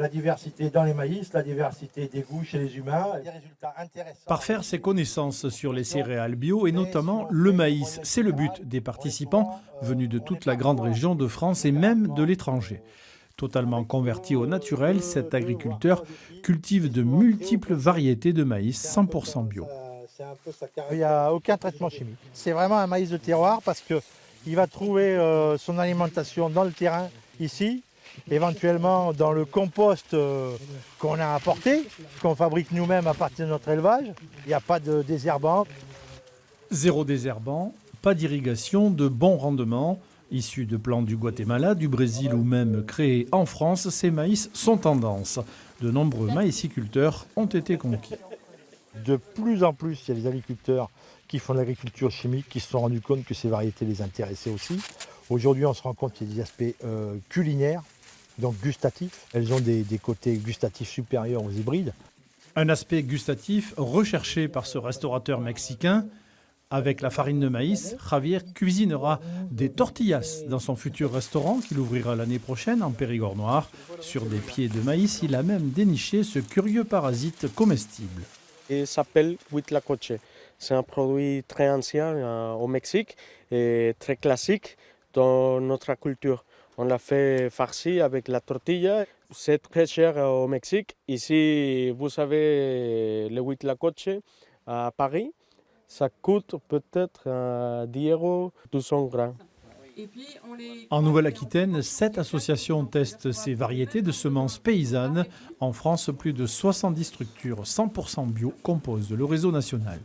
la diversité dans les maïs, la diversité des goûts chez les humains. Des résultats intéressants. Parfaire ses connaissances sur les céréales bio et notamment le maïs, c'est le but des participants venus de toute la grande région de France et même de l'étranger. Totalement converti au naturel, cet agriculteur cultive de multiples variétés de maïs 100% bio. Il n'y a aucun traitement chimique. C'est vraiment un maïs de terroir parce qu'il va trouver son alimentation dans le terrain, ici, éventuellement dans le compost qu'on a apporté, qu'on fabrique nous-mêmes à partir de notre élevage. Il n'y a pas de désherbant. Zéro désherbant, pas d'irrigation, de bon rendement. Issus de plants du Guatemala, du Brésil ou même créés en France, ces maïs sont tendance. De nombreux maïsiculteurs ont été conquis. De plus en plus, il y a des agriculteurs qui font de l'agriculture chimique, qui se sont rendus compte que ces variétés les intéressaient aussi. Aujourd'hui, on se rend compte qu'il y a des aspects culinaires, donc gustatifs. Elles ont des côtés gustatifs supérieurs aux hybrides. Un aspect gustatif recherché par ce restaurateur mexicain. Avec la farine de maïs, Javier cuisinera des tortillas dans son futur restaurant qu'il ouvrira l'année prochaine en Périgord noir. Sur des pieds de maïs, il a même déniché ce curieux parasite comestible. Il s'appelle huitlacoche. C'est un produit très ancien au Mexique et très classique dans notre culture. On l'a fait farci avec la tortilla. C'est très cher au Mexique. Ici, vous savez, le huitlacoche à Paris, ça coûte peut-être 10 €, 200 grammes. En Nouvelle-Aquitaine, 7 associations testent ces variétés de semences paysannes. En France, plus de 70 structures 100% bio composent le réseau national.